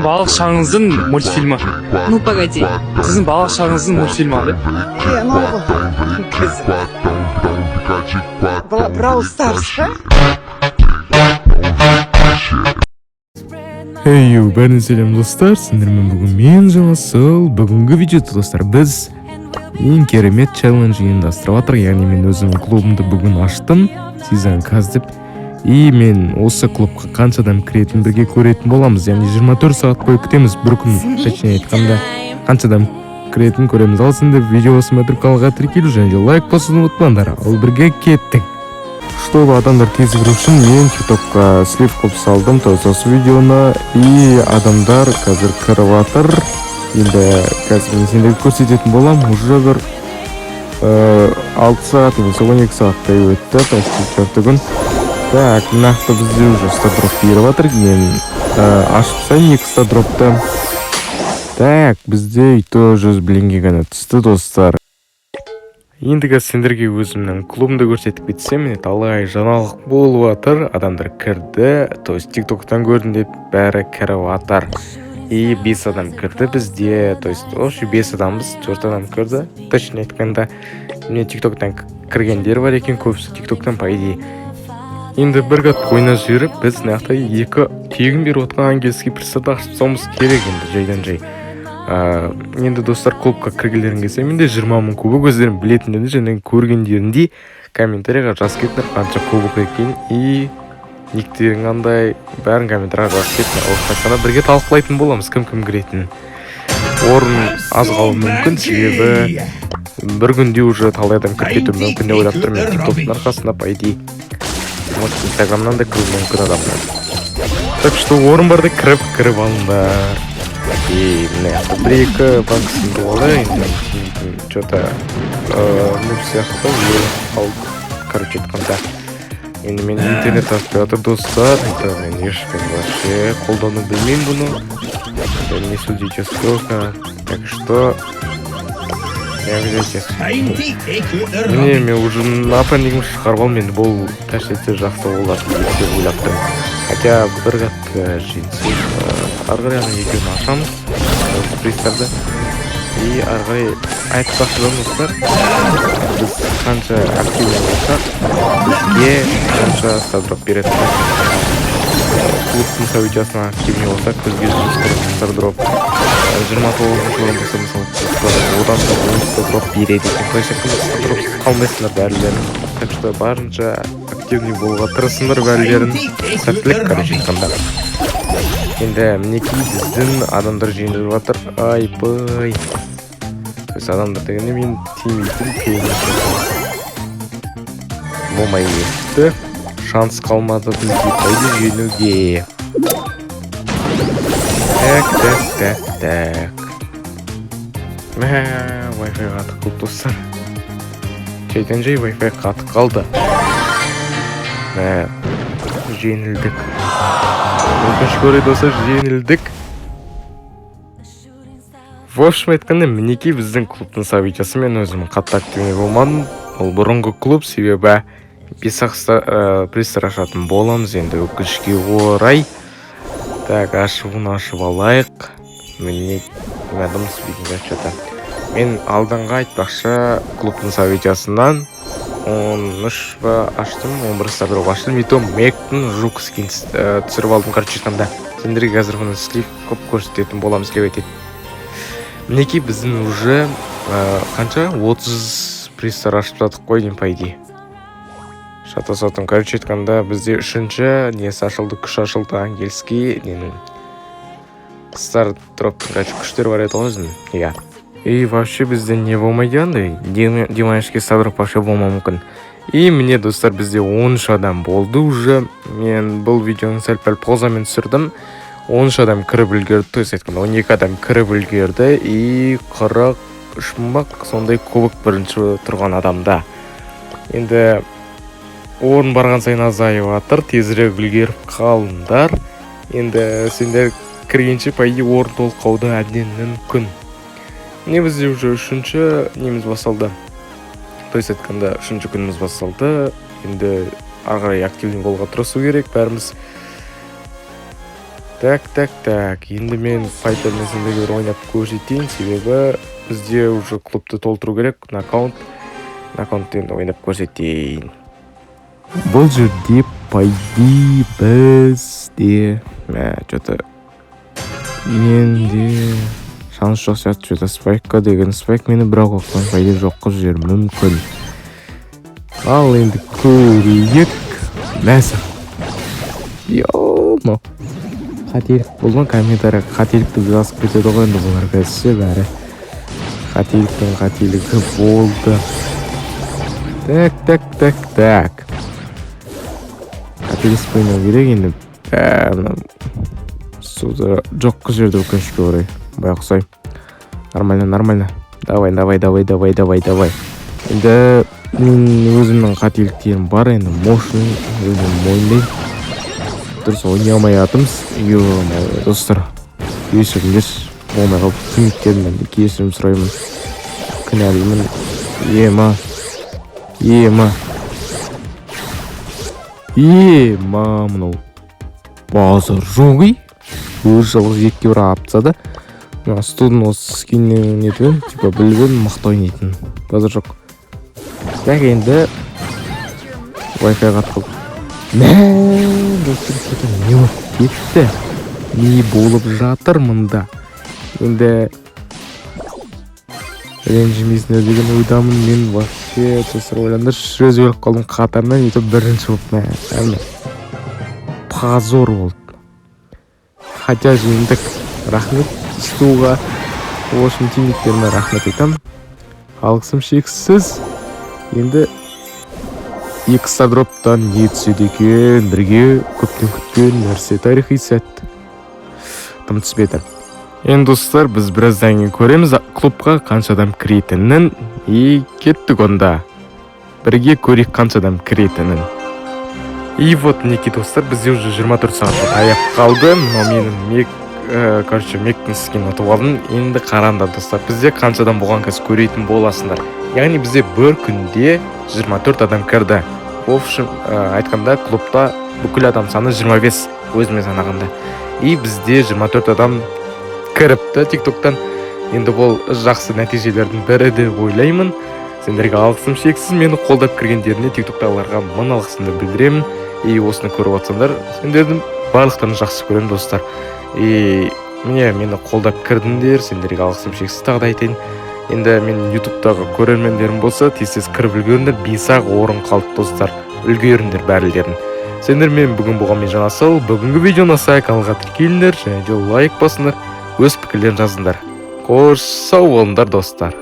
Балық шағыңыздың мультфильмі. Ну погоди. Сіздің балық шағыңыздың мультфильмі ады? Brawl Stars, па? Эй, бәріне сәлем достар, сендермен бүгін мен Жасыл. Бүгінгі видеода достар біз ең керемет челлендж ұйымдастырып жатыр. Яғни мен өзімнің клубымды бүгін аштым, Season Cast деп. И мен осы клубқа қанша адам кіретінін бірге көретін боламыз. Яғни 24 сағат бойы күтеміз, бір күн, точнее айтқанда қанша адам кіретінін көреміз. Ал сендер видеосын өтірік қалға тіркелу және лайк басуды ұмытпаңдар. Ал бірге кеттік. Чтобы адамдар тез кіру үшін мен TikTokқа слив қылып салдым, то есть осы видеоны, и адамдар қазір кіріп жатыр. Енді қазір мен сендерге көрсететін болам. Уже бір 6 сағат немесе 12 сағаттай өтті, то есть 4 күн. Так, нақты бізде уже стардроп беріп жатыр. Мен ашып сайын 2 стардропты. Так, бізде үйті 100 блинге ғана түсті достар. Ендігі сендерге өзімнің клубымды көрсетіп кетсем, міне талай жаңалық болып жатыр. Адамдар кірді, то есть TikTok'тан көрдім деп бәрі кіріп жатыр. И 5 адам кірді бізде, то есть осы 5 адамбыз, 4 адам кірді. Точно айтқанда, міне TikTok'тан кіргендер бар екен, көбісі TikTok'тан по идее. Енді бір қатты ойна жіберіп, біз нақты 2 тегін беріп отқан ангельский престарды ашып салуымыз керек енді жайдан жай. Енді достар, клубқа кіргілерін келсе, менде 20 мың кубок, өздерін білетіндерінде және көргендерінде комментарийға жазып кетіңдер қанша кубок екен и никтерің қандай, бәрін комментарийға жазып кетіңдер. Осылайша бірге талқылайтын боламыз, кім кіретінін. Орын аз қалуы мүмкін, себебі бір күнде уже талай адам кіріп кетуі мүмкін деп ойлап тұрмын. TikTok'тың арқасында по идее. Вот Инстаграмнан да кіру мүмкін адамдар. Так что орын барда кіріп алыңдар. И міне бір-екі банк сынды болды, енді что-то сияқты қалды, короче айтқанда. Енді мен интернет ашпай жатыр достар, мен ешкім вообще қолдану білмеймін бұны. Не судите сколько, так что міне мен уже напарнигім шығарып алып, мен бұл тәшетсе жақсы болады деп ойлап тұрмын. Хотя бір қатты жинсыз арғарай екеуін ашамыз приставды. И арғарай айтпақшы достар, біз қанша активный болсақ, бізге қанша стардроп береді. Клубтың событиясына активный болсақ, бізге 140 стардроп, 29 орын болса мысалы, одан да 10 стардроп береді. То есть стардропсыз қалмайсыңдар бәрілерін. Так что барынша активный болуға тырысыңдар бәрілерін. Сәттілік, короче айтқанда. Енді мінекей біздің адамдар жиналып жатыр. Ай-бай. То есть адамдар дегенде мен тимейтін кейінгі болмай кетті. Шанс қалмады бізге қойды жеңуге. Так. Wi-Fi қатық көп достар. Жайдан жай Wi-Fi қатық қалды. Жеңілдік. Өкінішке орай достар, жеңілдік. В общем айтқанда, мінекей біздің клубтың событиясы, мен өзім қатты активный болмадым. Ол бұрынғы клуб, себебі 5 пристар ашатын боламыз, енді өкінішке орай. Так, ашып алайық. Мен алдыңға айтпақшы клубтың событиясынан 13 аштым, 11 стардроп аштым. Метом Мектің жук скин түсіріп алдым, короче айтқанда. Сендерге қазір бұны слив көп көрсететін боламыз деп айтеді. Мінекей біздің уже қанша 30 пристар ашып жатық қой деймін, по идее. Шата-сатым, короче айтқанда бізде 3-ші несі ашылды, күш ашылды, ангельский стардроптың күштер бар еді ғой өзінің. Иә. И вообще бізде не болмайды андай, Димашке стардроп вообще болмау мүмкін. И міне достар, бізде 13 адам болды уже. Мен бұл видеоны сәл-пәл позамен түсірдім. 13 адам кіріп үлгерді, то есть айтқанда 12 адам кіріп үлгерді. И 43 мың сондай кубок бірінші тұрған адамда. Енді орын барған сайын азайып жатыр, тезірек үлгеріп қалыңдар. Енді сендер кіргенше по идее орын толыққауды әбден мүмкін. Не бізде уже 3-ші неміз басалды. То есть айтқанда 3-ші күніміз басалды. Енді арғарай активный болуға тырысу керек бәріміз. Так. Енді мен қайтадан сендерге бір ойнап көрсетейін, себебі бізде уже клубты толтыру керек. Аккаунтты енді ойнап көрсетейін. Бұл жерде пайди бізде что-то менде шанс жоқ сияқты, что-то спайкқа деген спайк мені бірақ оққан пайда жоқ қыз жер мүмкін. Ал енді көрейік. Мәсі. Йо-мо. Қателік болған комментария қателікті жазып кетеді ғой енді бұлар бәсі бәрі. Қателіктің қателігі болды. Так. Қателеспеймеу керек енді. Суда жоқ қыз жерді өкінішке орай. Байқұсай. Нормально. Давай. Енді мен өзімнің қателіктерім бар енді. Мошын өзім мойындаймын. Дұрыс ойнай алмай атымыз. Достар, кешіріңдер. Болмай қалып көмектерін енді кешірім сұраймын. Кінәлімін. Ема мынау базар жоғы. Өз жалғыз екке бір аптсада. Студын осы скиннен нетіп, типа білген мықты ойнайтын. Базар жоқ. Так енді Wi-Fi қатқыл. Достар, не болып кетті? Не болып жатыр мұнда? Енді ренжімесіне деген ойдамын. Мен вообще достар ойландар сөз өліп қалдым қатарынан етіп бірінші болып. Позор болды. Хотя жиындық рахмет стуға. Ошын теңдіктеріне рахмет айтам. Алғысым шексіз. Енді X-дроптан не түседі екен, бірге көптен күткен нәрсе тарихи сәт. Тым түспеді. Енді достар, біз біраздан кейін көреміз клубқа қанша адам кіретінін. Кеттік онда. Бірге көрейік қанша адам кіретінін. И вот, мінекей достар, бізде уже 24 сағат аяп қалды. Но менің мектің скин ұтып алдым. Енді қараңдар достар, бізде қанша адам болған кез көретін боласыңдар. Яғни бізде бір күнде 24 адам кірді. В общем, айтқанда клубта бүкіл адам саны 25 өзіме санағанда. И бізде 24 адам кіріпті тиктоктан. Енді бұл жақсы нәтижелердің бірі деп ойлаймын. Сендерге алғысым шексіз, мені қолдап кіргендеріне тиктоктағыларға мың алғысымды білдіремін. И осыны көріп отсаңдар, сендердің барлықтарын жақсы көремін достар. И мені қолдап кірдіңдер, сендерге алғысым шексіз тағы да айтайын. Енді мен ютубтағы көрермендерім болса, тез кіріп үлгеріңдер, 5-ақ орын қалды достар. Үлгеріңдер бәрілерін. Сендер мен бүгін болған мен Жанасыл. Бүгінгі видео ұнаса каналға тіркеліңдер және де лайк басыңдар, өз пікірлерін жазыңдар. Қош сау болыңдар достар.